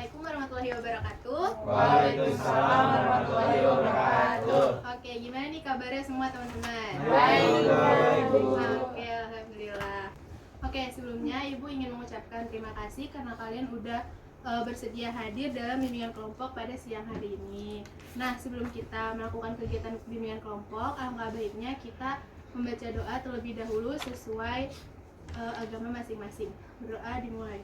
Assalamualaikum warahmatullahi wabarakatuh. Waalaikumsalam warahmatullahi wabarakatuh. Oke, gimana nih kabarnya semua teman-teman? Baik. Oke, alhamdulillah. Oke, sebelumnya Ibu ingin mengucapkan terima kasih karena kalian udah bersedia hadir dalam bimbingan kelompok pada siang hari ini. Nah, sebelum kita melakukan kegiatan bimbingan kelompok, alangkah baiknya kita membaca doa terlebih dahulu sesuai agama masing-masing. Berdoa dimulai.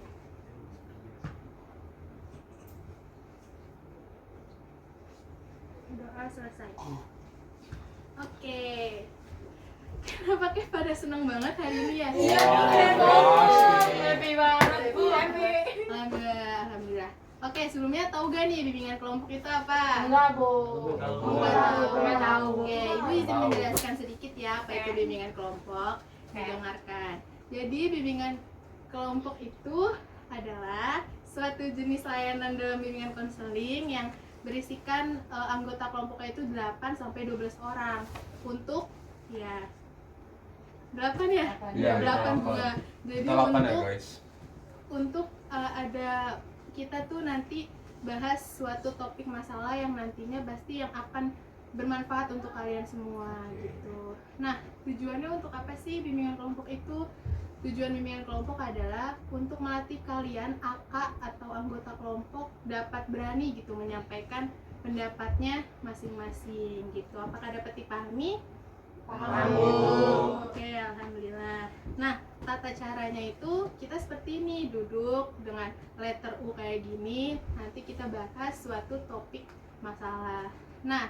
Doa selesai. Oke. Kenapa kayak pada seneng banget hari ini ya? Iya, Happy banget. Alhamdulillah. Oke, sebelumnya tahu gak nih bimbingan kelompok itu apa? Enggak, Bu. Enggak tahu. Bu. Oke, Ibu izin menjelaskan sedikit ya apa itu bimbingan kelompok. Didengarkan. Jadi bimbingan kelompok itu adalah suatu jenis layanan dalam bimbingan konseling yang berisikan anggota kelompoknya itu 8 sampai 12 orang untuk 8 ya? Iya, 8 8. juga. Jadi Kita 8 ya guys. untuk ada kita tuh nanti bahas suatu topik masalah yang nantinya pasti yang akan bermanfaat untuk kalian semua gitu. Nah, tujuannya untuk apa sih bimbingan kelompok itu? Tujuan bimbingan kelompok adalah untuk melatih kalian AK atau anggota kelompok dapat berani gitu menyampaikan pendapatnya masing-masing gitu. Apakah dapat dipahami? Paham. Oke, alhamdulillah. Nah, tata caranya itu kita seperti ini, duduk dengan letter U kayak gini. Nanti kita bahas suatu topik masalah. Nah,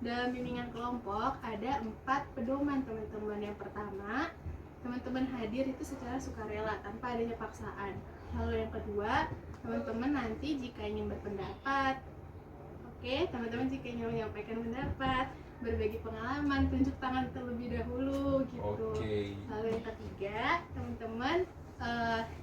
dalam bimbingan kelompok ada 4 pedoman teman-teman. Yang pertama, teman-teman hadir itu secara sukarela tanpa adanya paksaan. Lalu yang kedua, teman-teman nanti jika ingin berpendapat, teman-teman jika ingin menyampaikan pendapat, berbagi pengalaman, tunjuk tangan terlebih dahulu gitu. Lalu yang ketiga, teman-teman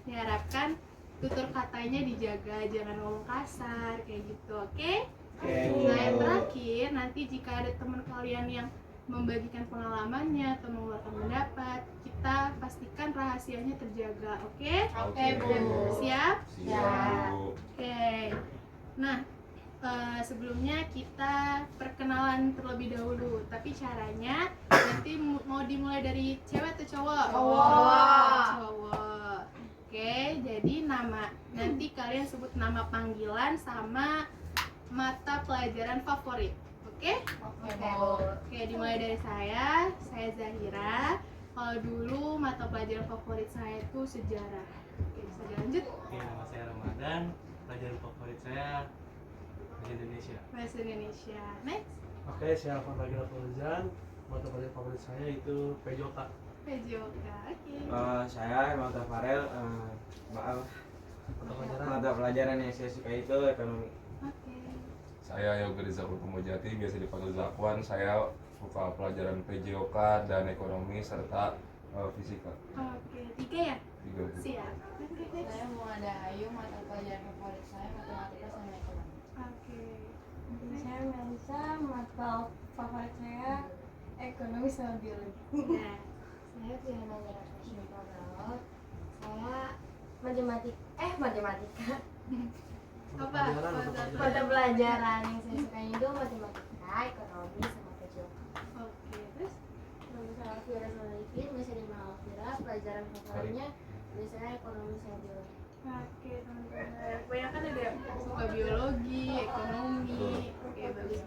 diharapkan tutur katanya dijaga, jangan ngomong kasar kayak gitu, oke? Nah, yang terakhir, nanti jika ada teman kalian yang membagikan pengalamannya atau mengeluarkan pendapat, kita pastikan rahasianya terjaga, oke? Bu. Siap? Siap. Oke. Nah, sebelumnya kita perkenalan terlebih dahulu, tapi caranya nanti mau dimulai dari cewek atau cowok? Cowok. Oke, jadi nama nanti kalian sebut nama panggilan sama mata pelajaran favorit. Oke, dimulai dari saya Zahira. Kalau dulu mata pelajaran favorit saya itu sejarah. Oke, bisa dilanjut? Oke, nama saya Ramadan. Pelajaran favorit saya Bahasa Indonesia. Next. Oke, saya Alvan Ragil Fauzan. Mata pelajaran favorit saya itu PJOK. PJOK. Oke. Saya Mata Farel. Mata pelajaran yang saya suka itu ekonomi. Oke. Saya Yoga Rizal Pemujati, biasa dipanggil Zakwan. Saya suka pelajaran PJOK dan ekonomi serta fisika. Oke, 3 ya? 3 Bu. Siap. Oke, next. Saya Muada Ayu, mata pelajaran favorit saya matematika sama ekonomi. Oke. Saya Melisa, mata favorit saya ekonomi sama biologi. Nah, Saya Fiona Mirasya Pawal. Saya matematika. apa? Mata pelajaran yang saya suka itu matematika, ekonomi sama PJOK. Oke, terus? Nama saya Alfira Solihin, bisa dipanggil Alfira. Pelajaran favoritnya biasanya ekonomi sama biologi. Oke, teman-teman. Kebanyakan ada suka biologi, ekonomi. Oke, bagus.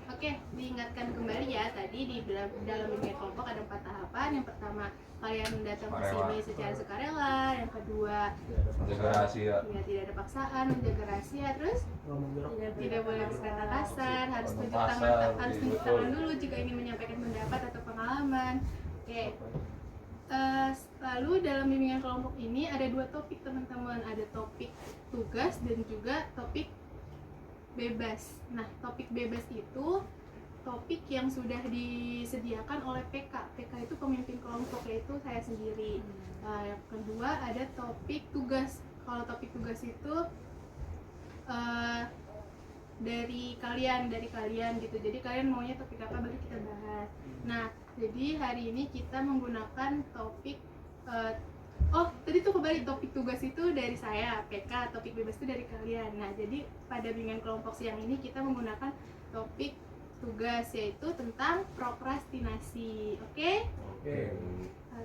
Oke, diingatkan kembali ya, tadi di dalam bimbingan kelompok ada 4 tahapan. Yang pertama, kalian datang ke sini secara sukarela. Yang kedua, Menjaga rahasia. ya tidak ada paksaan, menjaga rahasia. Terus tidak boleh berkata kasar, harus tunjuk tangan dulu jika ingin menyampaikan pendapat atau pengalaman. Oke. Lalu dalam bimbingan kelompok ini ada 2 topik teman-teman, ada topik tugas dan juga topik bebas. Nah, topik bebas itu topik yang sudah disediakan oleh PK. PK itu pemimpin kelompok, yaitu saya sendiri. Yang kedua ada topik tugas. Kalau topik tugas itu dari kalian gitu. Jadi kalian maunya topik apa baru kita bahas. Nah, jadi hari ini kita menggunakan topik Oh, tadi tuh kembali topik tugas itu dari saya, PK, topik bebas itu dari kalian. Nah, jadi pada bimbingan kelompok siang ini kita menggunakan topik tugas yaitu tentang prokrastinasi. Oke? Oke.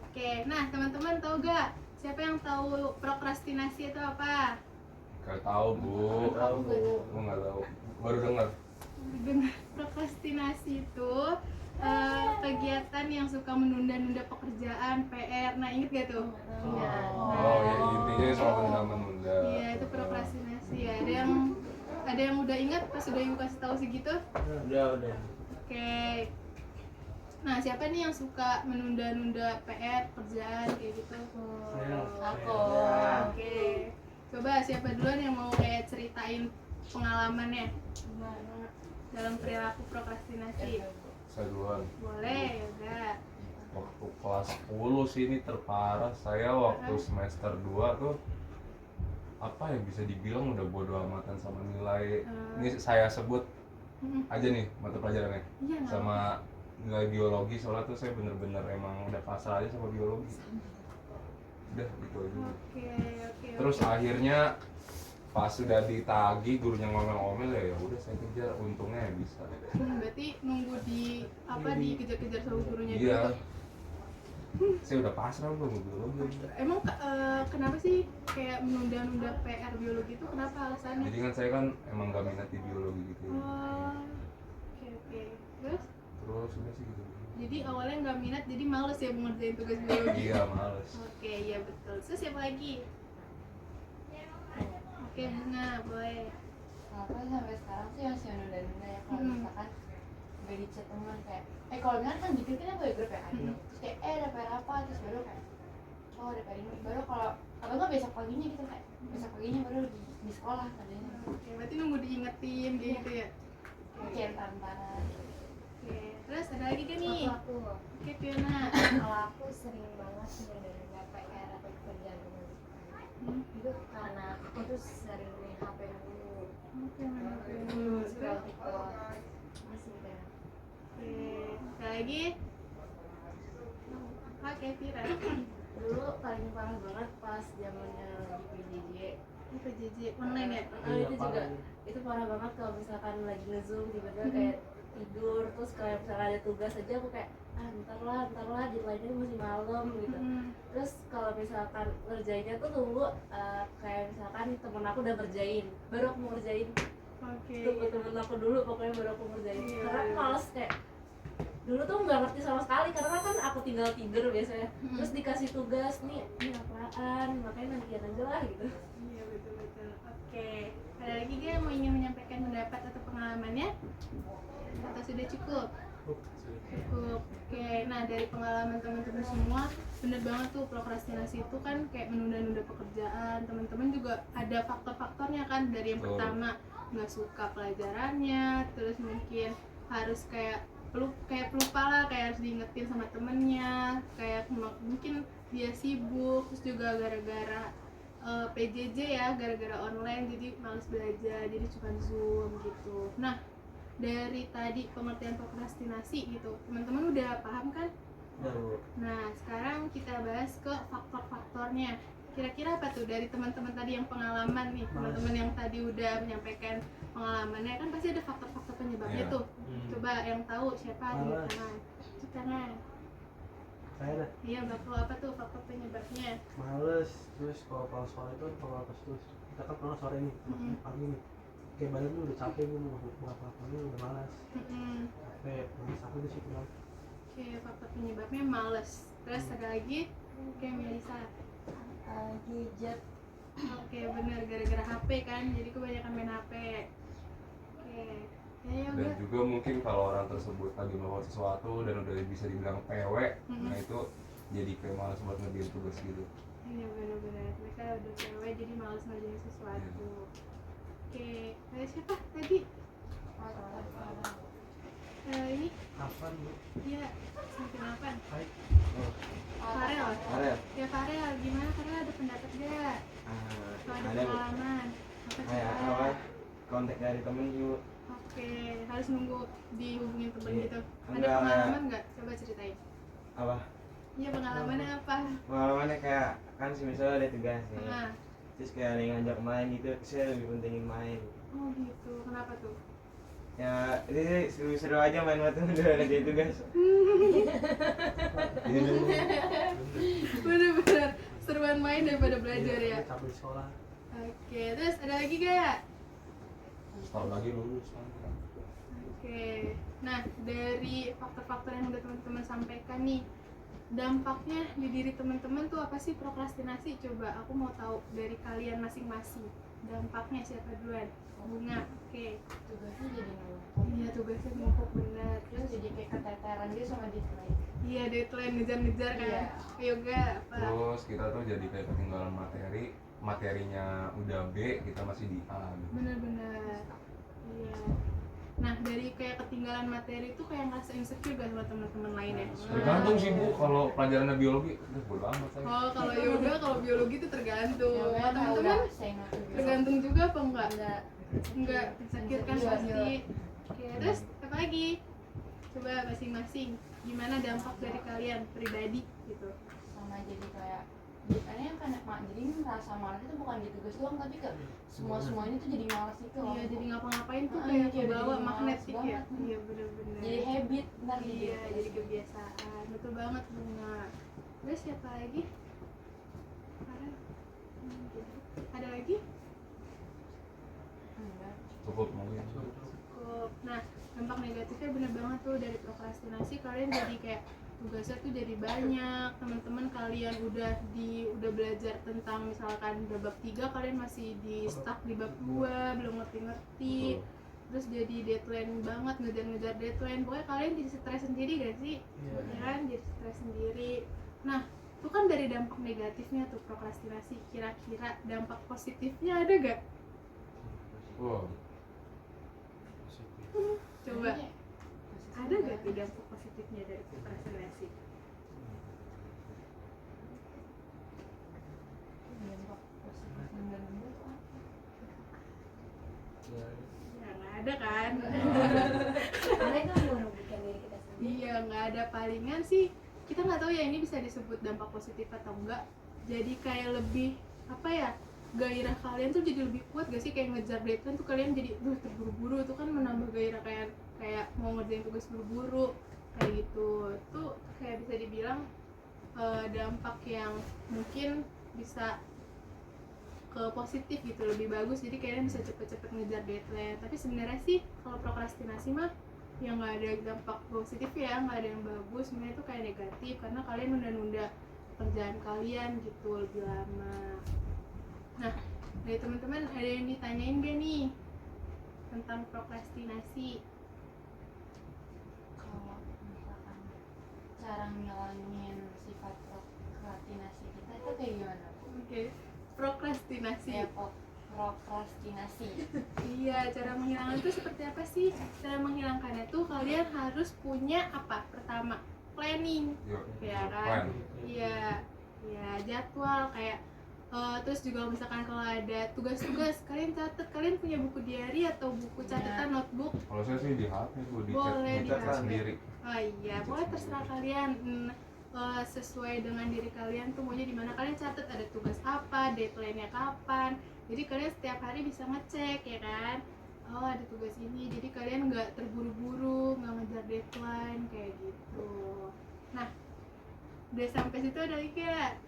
Oke. Nah, teman-teman tahu gak siapa yang tahu prokrastinasi itu apa? Gak tahu Bu. Tahu Bu. Aku nggak tahu. Baru dengar. Dengan prokrastinasi itu kegiatan yang suka menunda-nunda pekerjaan, PR. Nah, inget gak tuh? Iya. Oh ya intinya soal menunda-menunda. Iya, itu prokrastinasi ya. Ada yang udah ingat pas udah Ibu kasih tahu segitu? Udah. Oke. Nah, siapa nih yang suka menunda-nunda PR, kerjaan kayak gitu? Saya. Aku. Oke. Coba siapa duluan yang mau kayak ceritain pengalamannya dalam perilaku prokrastinasi? Saya duluan. Boleh, ya udah. Waktu kelas 10 sih ini terparah. Saya waktu semester 2 tuh apa ya bisa dibilang udah bodo amatan sama nilai. Ini saya sebut aja nih mata pelajarannya. Iya, nggak Sama nilai biologi soalnya tuh saya bener-bener emang udah pasrah aja sama biologi. Udah gitu aja. Oke. Terus akhirnya pas sudah ditagi gurunya ngomel-ngomel ya udah saya kejar, untungnya ya bisa. Berarti nunggu dikejar-kejar sama gurunya Iya. dulu. Saya udah pasrah belum biologi. Emang kenapa sih kayak menunda-nunda PR biologi itu kenapa alasannya? Jadi kan saya kan emang gak minat di biologi gitu. Oh, oke. Terus? Terus udah sih gitu. Jadi awalnya nggak minat, jadi males ya mengerjain tugas biologi. Iya males. Oke, iya betul. Terus siapa lagi? Oke, Bunga, boleh. Aku sampai sekarang sih masih nunda-nunda ya kalau misalkan udah di chat teman kayak kalau misalkan kan dikit kan gue grup ya terus kayak ada PR apa terus baru kayak oh ada PR ini baru kalau apa nggak besok paginya gitu kayak besok paginya baru di sekolah katanya Oke, berarti nunggu diingetin kayak gitu ya. kayak tamparan. Oke, terus ada lagi kan nih? Aku Oke, Fiona. kalau aku sering banget nunda-nunda PR atau pekerjaan rumah itu karena aku tuh sering main HP dulu, Oke, mana dulu. scroll TikTok masih kan. Oke, ada lagi? Oke, Vira. Dulu paling parah banget pas zamannya lagi PJJ. PJJ online ya? Itu juga itu parah banget kalau misalkan lagi ngezoom tiba-tiba kayak tidur terus kayak misalkan ada tugas aja aku kayak ntar lah deadline-nya masih malam gitu. Terus kalau misalkan ngerjainnya tuh tunggu kayak misalkan temen aku udah ngerjain baru aku mau ngerjain. Oke. Tunggu temen aku dulu pokoknya baru aku ngerjain. Iya. Karena aku males kayak dulu tuh nggak ngerti sama sekali karena kan aku tinggal tidur biasanya. Terus dikasih tugas nih ini apaan makanya nantian aja lah gitu. Iya, betul. Oke, ada lagi gak yang mau ingin menyampaikan pendapat atau pengalamannya? Atau sudah cukup? Cukup. Oke, nah dari pengalaman teman-teman semua bener banget tuh prokrastinasi itu kan kayak menunda-nunda pekerjaan. Teman-teman juga ada faktor-faktornya kan, dari yang pertama nggak suka pelajarannya, terus mungkin harus kayak pelupa lah, kayak harus diingetin sama temennya, kayak mungkin dia sibuk, terus juga gara-gara PJJ ya, gara-gara online jadi males belajar, jadi cuma Zoom gitu. Nah, dari tadi pengertian prokrastinasi gitu, teman-teman udah paham kan? Udah. Nah, sekarang kita bahas ke faktor-faktornya. Kira-kira apa tuh dari teman-teman tadi yang pengalaman nih, teman-teman yang tadi udah menyampaikan pengalamannya, kan pasti ada faktor-faktor penyebabnya Iya. tuh. Coba yang tahu siapa di Males. tangan? Cuci tangan. Saya dah Iya, bakal apa tuh faktor penyebabnya? males. Terus kalau pulang sore itu kalau pas terus kita kan pulang sore nih, pagi nih. Kayak badan tuh udah capek gue mau ngapa-ngapain udah malas. Capek, habis aku di situ kan. Oke, faktor penyebabnya males. Terus ada lagi? Oke, Melisa. Gadget. Oke, bener, gara-gara HP kan, jadi kebanyakan main HP. Oke, ya Dan udah. juga mungkin kalau orang tersebut lagi melakukan sesuatu dan udah bisa dibilang PW, nah itu jadi kayak malas buat ngerjain tugas gitu. Iya, bener-bener, mereka udah cewek jadi males ngerjain sesuatu. Oke, ada siapa tadi? Ini, Kapan bu? iya, sampai kapan? Hai. Farel. Farel. Ya Farel, gimana Farel, ada pendapat gak? Kalau ada Ada Bu. pengalaman, apa Kayak cerita? apa? Kontak dari temen Bu. Oke, harus nunggu dihubungin temen Iya. gitu. Ada Enggak, pengalaman nggak? Coba ceritain. Apa? Iya, pengalamannya apa? Pengalamannya kayak kan misalnya ada tugas nih, Ah, terus kayak ada yang ngajak main gitu, saya lebih pentingin main. oh gitu, kenapa tuh? Ya ini seru-seru aja main waktu udah ada jadi tugas. Bener-bener seruan main daripada belajar ya. Capek di sekolah. Oke, terus ada lagi gak? Setahun lagi lulus kan. Oke, nah dari faktor-faktor yang udah teman-teman sampaikan nih, dampaknya di diri teman-teman tuh apa sih prokrastinasi? Coba aku mau tahu dari kalian masing-masing. Dampaknya siapa duluan? Bunga. Oke. Tugasnya jadi numpuk. Iya, tugasnya numpuk bener. Terus jadi kayak keteteran dia sama deadline. Iya, deadline ngejar-ngejar kan. Iya. Ayo gak apa? Terus kita tuh jadi kayak ketinggalan materinya udah B, kita masih di A gitu. Bener-bener. Iya. Nah, dari kayak ketinggalan materi itu kayak ngerasa insecure gak sama teman-teman lain ya? Tergantung sih Bu, kalau pelajarannya biologi, udah bodo amat saya. Oh, kalau yoga, kalau biologi itu tergantung. Ya, Kalau udah teman-teman say no to biologi. tergantung juga apa enggak? Enggak. Enggak, insecure kan Iya, pasti. Oke, terus apa lagi? Coba masing-masing. Gimana dampak dari kalian pribadi gitu? Sama jadi kayak bukannya kan jadi rasa malas itu bukan di tugas doang tapi ke semuanya tuh jadi malas itu loh. Iya, jadi ngapa-ngapain tuh Ah, kayak iya, kebawa jadi magnetik males ya. banget. Iya, bener-bener. Jadi habit ntar Iya, jadi kebiasaan. Betul banget Bunga. Terus siapa lagi? Farah? Ada lagi? enggak. Cukup mungkin. Cukup. Nah, dampak negatifnya bener banget tuh dari prokrastinasi, kalian jadi kayak tugasnya tuh jadi banyak, teman-teman kalian udah belajar tentang misalkan udah bab 3, kalian masih di stuck di bab 2, belum ngerti-ngerti. Terus jadi deadline banget, ngejar-ngejar deadline. Pokoknya kalian jadi stres sendiri gak sih? Iya. Ya kan, jadi stres sendiri. Nah, itu kan dari dampak negatifnya tuh prokrastinasi. Kira-kira dampak positifnya ada gak? Wow. Coba. Kayaknya Ada gak tuh dampak positifnya dari prokrastinasi? dampak positif menurut tuh apa? Ya nggak ada kan? Karena itu merugikan diri kita sendiri. Iya, nggak ada. Palingan sih kita nggak tahu ya ini bisa disebut dampak positif atau enggak. Jadi kayak lebih apa ya, gairah kalian tuh jadi lebih kuat gak sih, kayak ngejar deadline tuh kalian jadi terburu-buru, tuh kan menambah gairah kayak mau ngerjain tugas buru-buru kayak gitu. Tuh kayak bisa dibilang dampak yang mungkin bisa ke positif gitu, lebih bagus. Jadi kalian bisa cepet-cepet ngejar deadline. Tapi sebenarnya sih kalau prokrastinasi mah yang nggak ada dampak positif ya, nggak ada yang bagus. Sebenarnya itu kayak negatif karena kalian nunda-nunda kerjaan kalian gitu lebih lama. Nah, dari teman-teman ada yang ditanyain gak nih tentang prokrastinasi? Kalau misalkan cara ngilangin sifat prokrastinasi kita itu kayak gimana? Oke, prokrastinasi. Ya prokrastinasi. Iya, cara menghilangkan itu seperti apa sih? Cara menghilangkannya tuh kalian harus punya apa? Pertama, planning. Yuk, Ya plan. kan? Iya, ya jadwal kayak terus juga misalkan kalau ada tugas-tugas kalian catat, kalian punya buku diary atau buku catatan notebook? Kalau saya sih di HP tuh di Boleh di chat HP. sendiri. Oh iya, pokoknya terserah kalian. Sesuai dengan diri kalian tuh maunya di mana, kalian catat ada tugas apa, deadline-nya kapan. Jadi kalian setiap hari bisa ngecek ya kan. Oh, ada tugas ini. Jadi kalian nggak terburu-buru, nggak ngejar deadline kayak gitu. Nah, udah sampai situ ada lagi ya.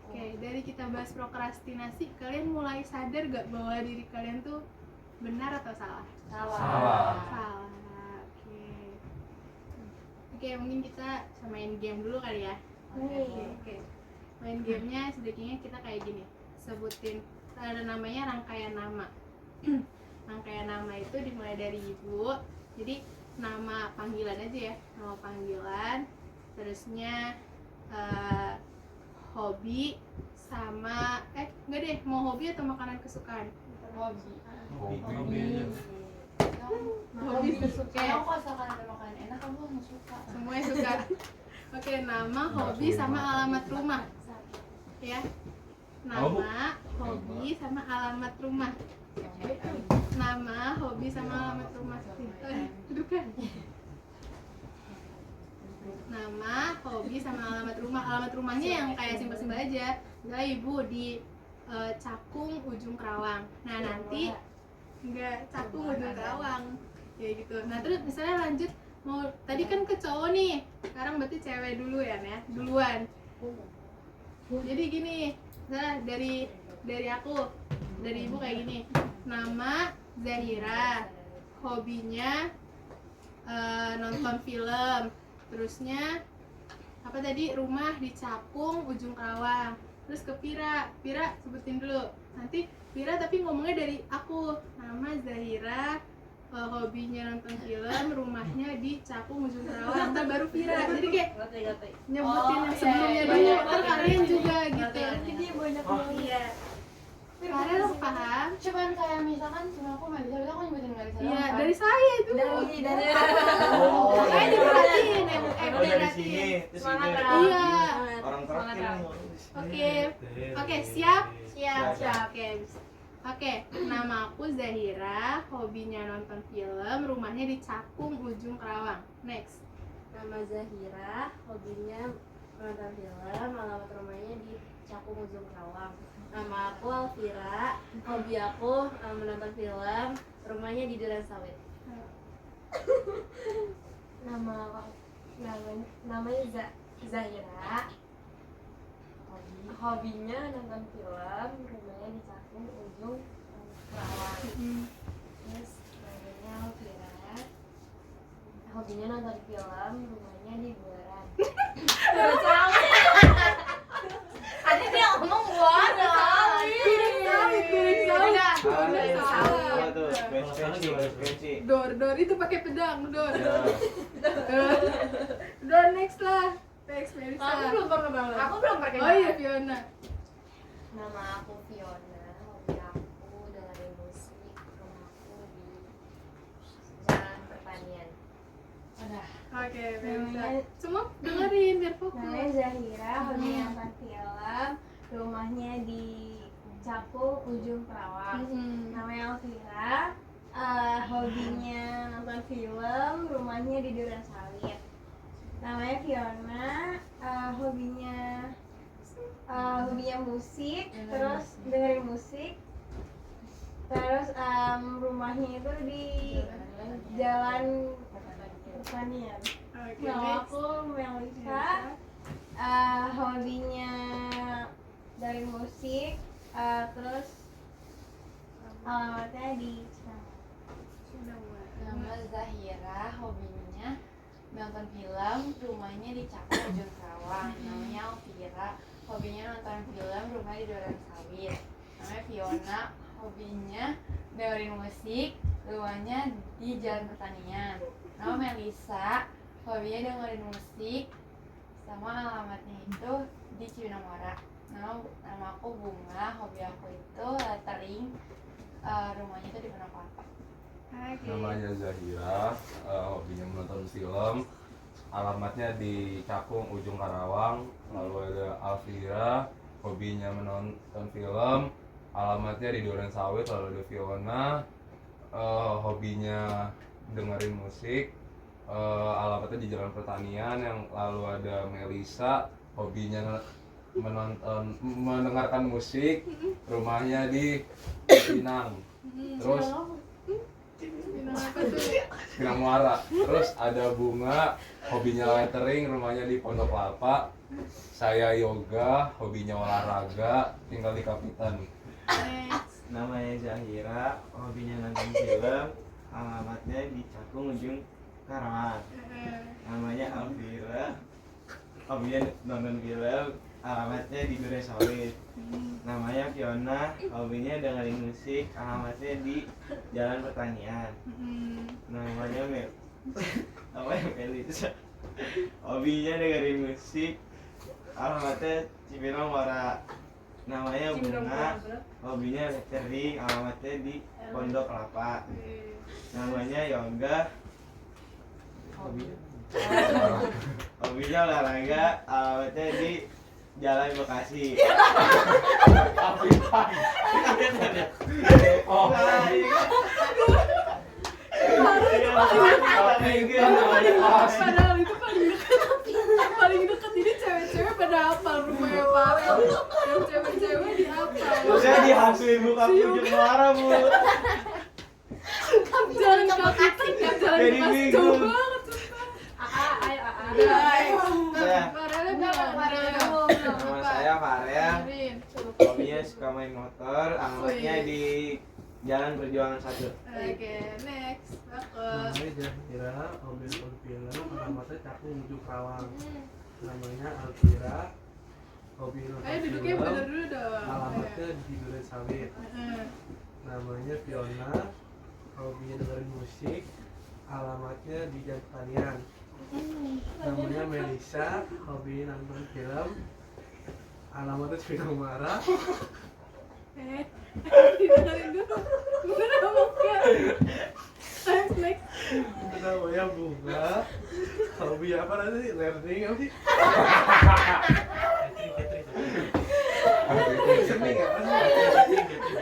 Oke, dari kita bahas prokrastinasi, kalian mulai sadar gak bahwa diri kalian tuh benar atau salah? Salah. Salah. Oke, mungkin kita samain game dulu kali ya. Oke. Main gamenya sedikitnya kita kayak gini. Sebutin, ada namanya rangkaian nama. Rangkaian nama itu dimulai dari ibu. Jadi nama panggilan aja ya, nama panggilan. Terusnya hobi sama enggak deh, mau hobi atau makanan kesukaan? Hobi. Hobi. Hobi kesukaan. Kalau kalau misalkan ada makanan enak kamu nggak suka. Semuanya suka. Oke, nama, hobi sama alamat rumah. Ya. Nama, hobi sama alamat rumah. Nama, hobi sama alamat rumah. Duduk kan? nama, hobi, sama alamat rumah. Alamat rumahnya yang kayak simpel-simpel aja. Misalnya ibu di Cakung Ujung Kerawang. Nah nanti enggak Cakung Ujung Kerawang kayak gitu. Nah terus misalnya lanjut mau tadi kan ke cowok nih, sekarang berarti cewek dulu ya duluan. Jadi gini, nah dari aku, dari ibu kayak gini, nama Zahira, hobinya nonton film, terusnya apa tadi, rumah di Cakung Ujung Kerawang. Terus ke Vira sebutin dulu, nanti Vira tapi ngomongnya dari aku, nama Zahira, hobinya nonton film, rumahnya di Cakung Ujung Kerawang, ntar baru Vira. Jadi kayak nyebutin yang sebelumnya dulu, ntar kalian juga gitu. Jadi banyak Iya. Kalian lo paham? Cuman kayak misalkan cuma aku Melisa, aku nyebutin Melisa doang, Iya, kan? dari saya itu. dari Oh, Makanya iya. diperhatiin, Oh, dari sini terus Semangat, ini Ra. Iya. orang terakhir nih. Oke, siap? Siap. Oke, nama aku Zahira, hobinya nonton film, rumahnya di Cakung Ujung Kerawang. Next. Nama Zahira, hobinya menonton film, alamat rumahnya di Cakung Ujung Kerawang. Nama aku Alvira, hobi aku menonton film, rumahnya di Duren Sawit. Namanya Zahira, hobinya nonton film, rumahnya di Cakung Ujung Kerawang. Terus namanya Alvira, hobinya nonton film, rumahnya di Buaran. Tadi dia ngomong Buaran. Apa tuh? Benci. Dor itu pakai pedang, dor. Ya. Dor next lah. Next Melisa. Aku belum pakai. Oh iya Fiona. Nama aku Fiona, hobi aku dengerin musik, rumahku di Jalan Pertanian. Oke, Melisa. Semua dengerin biar fokus. Namanya Zahira, hobi nonton film, rumahnya di Cakung Ujung Kerawang. Namanya Alvira, hobinya nonton film, rumahnya di Duren Sawit. Namanya Fiona, hobinya musik, terus dengerin musik, terus rumahnya itu di Jalan Pertanian. Oke, Nama next. aku Melisa, hobinya dari musik, terus alamatnya di Cikarang. Nama Zahira, hobinya nonton film, rumahnya di Cakung Ujung Kerawang. Namanya Alvira, hobinya nonton film, rumahnya di Duren Sawit. Namanya Fiona, hobinya dengerin musik, rumahnya di Jalan Pertanian. Nama Melisa, hobinya dengerin musik, sama alamatnya itu di Cibinong Muara. Nama aku Bunga, hobi aku itu lettering, rumahnya itu di Pondok Kelapa. Oke. Namanya Zahira, hobinya menonton film, alamatnya di Cakung Ujung Karawang. Lalu ada Alvira, hobinya menonton film, alamatnya di Duren Sawit. Lalu ada Fiona, hobinya dengerin musik, alamatnya di Jalan Pertanian. Yang lalu ada Melisa, hobinya mendengarkan musik, rumahnya di Pinang. Terus Pinang Muara. Terus ada Bunga, hobinya lettering, rumahnya di Pondok Kelapa. Saya yoga, hobinya olahraga, tinggal di Kapitan. Next. Namanya Zahira, hobinya nonton film, alamatnya di Cakung Ujung Karawang. Namanya Alvira, hobinya nonton film, alamatnya di Duren Sawit. Namanya Fiona, hobinya dengerin musik, alamatnya di Jalan Pertanian. Namanya Melisa, hobinya dengerin musik, alamatnya Cibinong Muara. Namanya Bunga, hobinya lettering, alamatnya di Pondok Kelapa. Namanya Yoga, hobinya olahraga, alamatnya di Jalan Bekasi. Oh, Padahal itu paling dekat. cewek-cewek pada hafal rumahnya Farel. Yang cewek-cewek dihafal. Saya dihasuin buka pujuk marah bu. Jalan kaki, jalan Jadi pas bingung. jauh banget. Ayo Guys, Saya. Farelnya bilang, Nama saya Farel. Biarin. Hobinya suka main motor. Alamatnya di Jalan Perjuangan 1. Oke, next. Aku. Namanya Zahira, hobi nonton film, alamatnya Cakung menuju Kerawang. Namanya Alvira, hobi nonton Ayo duduknya film, bener dulu dong. alamatnya di Duren Sawit. Heeh. Namanya Fiona, hobinya dengerin musik, alamatnya di Jalan Pertanian. Namanya Melisa, hobi nonton film, alamatnya Cipinang Marah. Dengerin dulu. Bener apa enggak? Next. Namanya Bunga, hobi apa nanti? Learning apa sih? Seni nggak?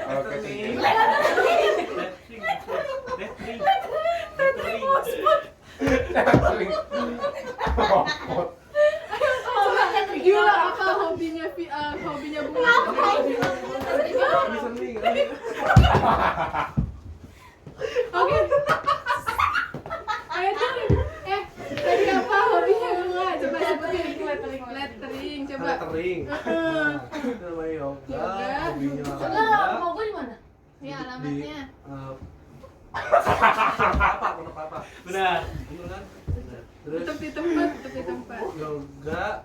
Kalau ketiga Gila apa hobinya Bunga? Hobi seni nggak? Oke. Ayo dong. Tadi apa hobinya Bunga? Coba sebutin. Lettering, coba. Lettering. Nah, namanya Yoga, Yoga. hobinya Enggak, olahraga. mau gue di mana? Ini alamatnya. Apa? Benar. Bener kan? Terus Tetap di tempat, tetap di tempat. yoga,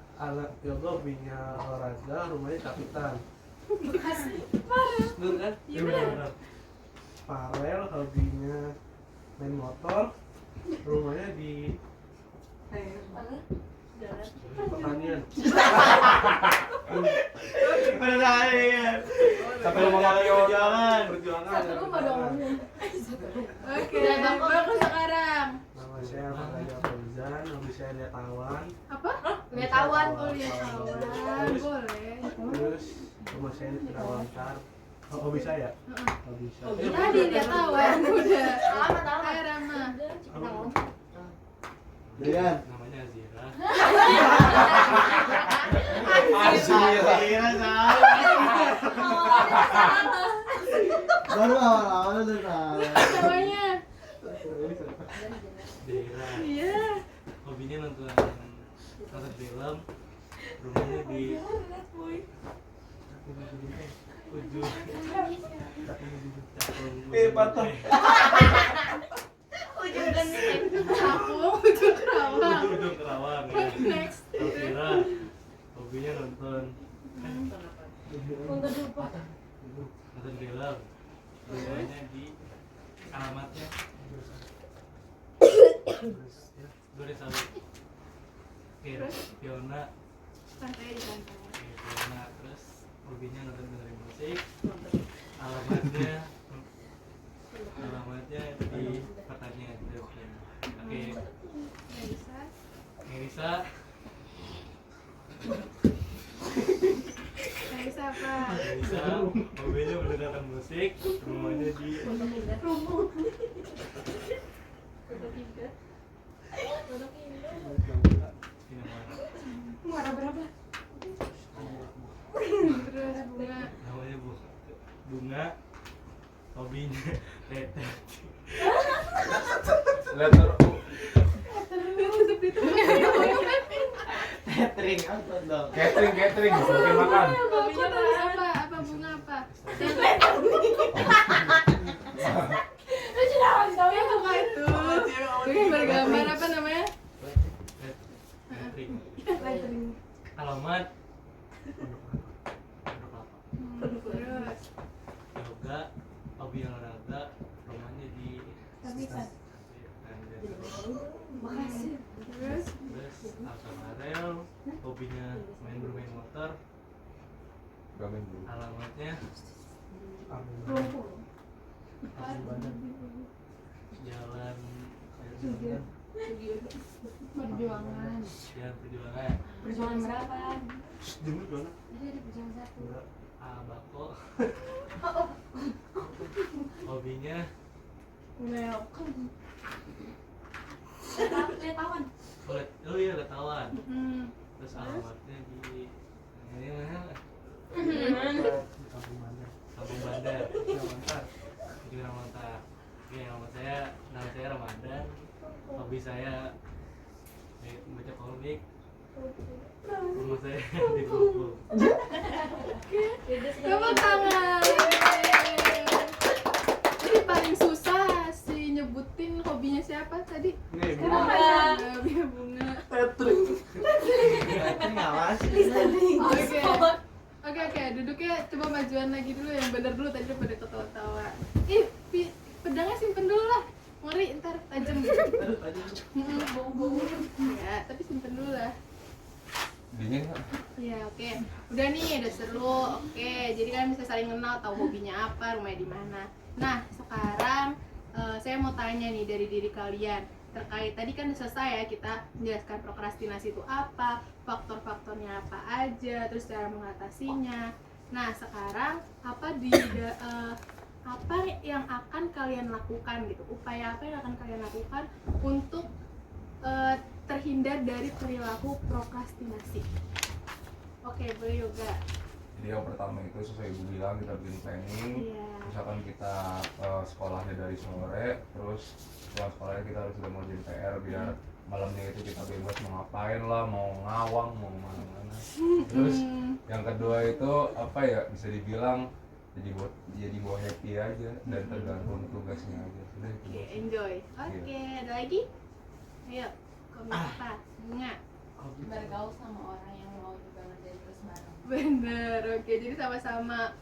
yoga hobinya olahraga, rumahnya Capitan. Bener kan? Iya benar. Farel hobinya main motor, rumahnya di pertanian. Benar ya. Sampai mau ngalir perjuangan. Perjuangan. Oke, bagus sekarang. Nama saya Farel Fauzan, hobi saya lihat awan. Apa? Wisatawan. Oh, lihat awan. Boleh. Terus rumah saya di Terawangkar. Oh, hobi saya. Hobi saya. Tadi lihat awan udah. Alamat. Ayo Rama. Dengan Namanya Azira. Azira salah. Baru awal-awal udah salah. Namanya. Daerah. Iya. Hobinya nonton film. Rumahnya di ujung Cakung. Patah. Aku ujung Kerawang. Ujung Kerawang. Ya. Next. Alvira. Hobinya nonton nonton film. Rumahnya di alamatnya Duren Sawit. Oke, Fiona. Santai di santai. Oke, Fiona. Terus hobinya nonton dengerin musik. Alamatnya di pertanian. Oke, Bisa. Melisa. Bisa apa? Melisa. Hobinya mendengarkan musik. Rumahnya di Sinamara. Terus Bunga. Namanya Bunga. Hobinya letter. letter U. Tetap di tempat. Catering apa dong? Catering bikin makan. Hobinya apa? Apa Bunga apa? Yang buka itu. Bikin bergambar apa namanya? Lettering. Alamat Terus. yoga, hobi olahraga, rumahnya di Makasih. Terus. Terus Farel, hobinya bermain motor, Gamin dulu. alamatnya jalan Perjuangan. perjuangan Perjuangan berapa? Dulu gimana? Jadi ada perjuangan 1. Abako. Hobinya Lihat awan. oh iya letawan. Terus alamatnya di ini mana? Di kampung Bandar. Kampung Bandar. Jamantar. Di Ramontar. Oke, nama saya Ramadan. Hobi saya membaca komik. Rumah saya di Bogor. Tepuk tangan. Ini paling susah si nyebutin hobinya siapa tadi? Nih, Hobinya bunga. Ini ngawas. Oke, duduknya coba majuan lagi dulu yang bener dulu tadi pada ketawa-tawa. Ih, pedangnya simpen dulu lah. Ngeri ntar tajam. Aduh, tadi Ya, tapi simpen dulu lah. Dingin nggak? Ya, oke. Udah nih, udah seru. Oke, jadi kan bisa saling kenal, tahu hobinya apa, rumahnya di mana. Nah, sekarang saya mau tanya nih dari diri kalian terkait tadi kan udah selesai ya kita menjelaskan prokrastinasi itu apa, faktor-faktornya apa aja, terus cara mengatasinya. Nah, sekarang apa yang akan kalian lakukan gitu? Upaya apa yang akan kalian lakukan untuk terhindar dari perilaku prokrastinasi? Oke, boleh Yoga. Jadi yang pertama itu sesuai ibu bilang, kita bikin planning. Iya. Misalkan kita sekolahnya dari sore, terus setelah sekolahnya kita harus sudah ngerjain PR biar malamnya itu kita bebas mau ngapain lah, mau ngawang, mau mana-mana. Terus yang kedua itu apa ya, bisa dibilang jadi buat happy aja dan tergantung tugasnya aja. Sudah itu. Oke, enjoy. Oke, ada lagi? Ayo, komik apa? Bunga. Bergaul sama orang yang mau juga ngerjain terus bareng. Bener, oke. Jadi sama-sama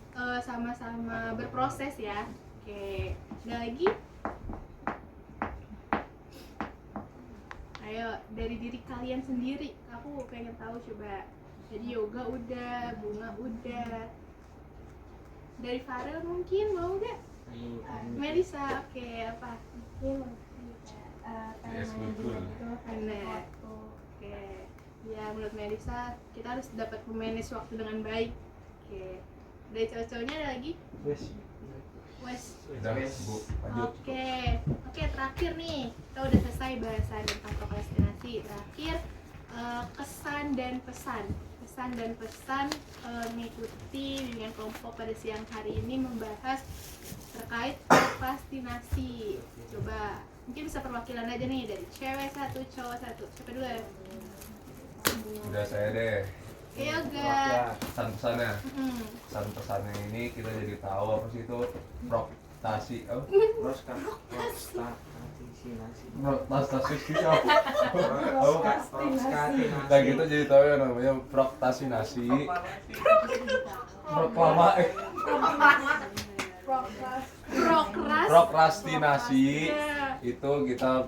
berproses ya. Oke, ada lagi? Ayo, dari diri kalian sendiri. Aku pengen tahu coba. Jadi Yoga udah, Bunga udah. Dari Farel mungkin mau nggak? Melisa, oke apa? Mungkin Yes, betul. Bener. Oke. Ya menurut Melisa kita harus dapat memanage waktu dengan baik. Oke. Dari cowok-cowoknya ada lagi? wes. Wes. Udah, Bu, lanjut. Oke, terakhir nih kita udah selesai bahasan tentang prokrastinasi. Terakhir kesan dan pesan mengikuti bimbingan kelompok pada siang hari ini membahas terkait prokrastinasi. Coba mungkin bisa perwakilan aja nih dari cewek satu, cowok satu. Siapa dulu? Udah saya deh. Yoga. Pesan-pesannya. Pesan-pesannya ini kita jadi tahu apa sih itu prokrastasi. Oh, prokrastinasi itu apa? Nah gitu jadi tahu ya namanya prokrastinasi. Prokrastinasi itu kita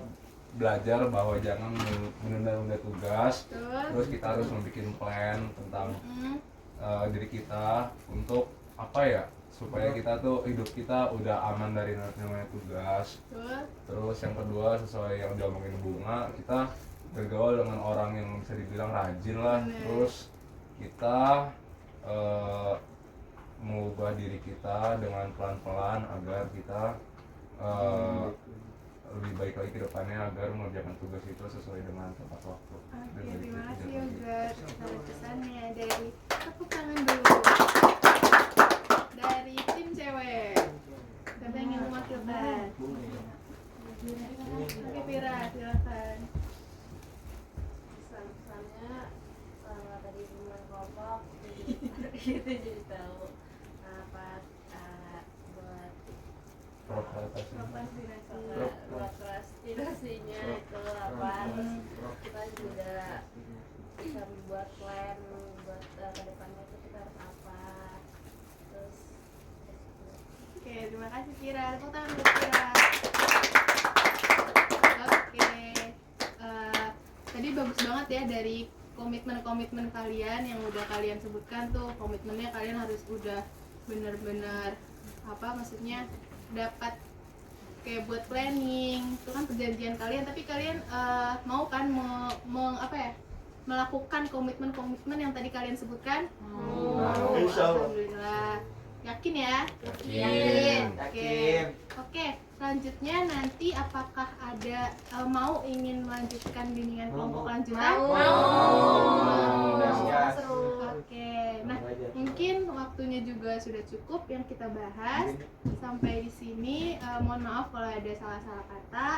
belajar bahwa jangan menunda-nunda tugas. Terus kita harus membuat plan tentang diri kita untuk apa ya, supaya kita tuh hidup kita udah aman dari namanya tugas. Terus yang kedua sesuai yang diomongin Bunga, kita bergaul dengan orang yang bisa dibilang rajin lah. Terus kita mengubah diri kita dengan pelan-pelan agar kita lebih baik lagi ke depannya agar mengerjakan tugas itu sesuai dengan tepat waktu. Oke, terima kasih Yoga atas pesannya. Dari tepuk tangan dulu dari tim cewek. Siapa yang ingin mewakilkan? Oke, Vira, silakan. Pesan-pesannya selama tadi bimbingan kelompok gitu jadi tahu apa buat prokrastinasinya itu apa, terus kita juga bisa membuat plan buat kedepannya itu kita harus apa, terus Oke, terima kasih Vira. Tepuk tangan untuk Vira. Oke, tadi bagus banget ya dari komitmen-komitmen kalian yang udah kalian sebutkan tuh. Komitmennya kalian harus udah bener-bener apa maksudnya dapat kayak buat planning itu kan perjanjian kalian, tapi kalian mau kan melakukan komitmen-komitmen yang tadi kalian sebutkan? Alhamdulillah. Yakin ya? Yakin. Oke, selanjutnya nanti apakah ada ingin melanjutkan bimbingan kelompok lanjutan? Mau. sudah cukup yang kita bahas. Sampai di sini, mohon maaf kalau ada salah-salah kata.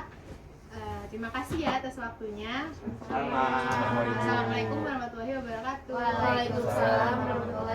Terima kasih ya atas waktunya. Sama. Assalamualaikum warahmatullahi wabarakatuh. Waalaikumsalam warahmatullahi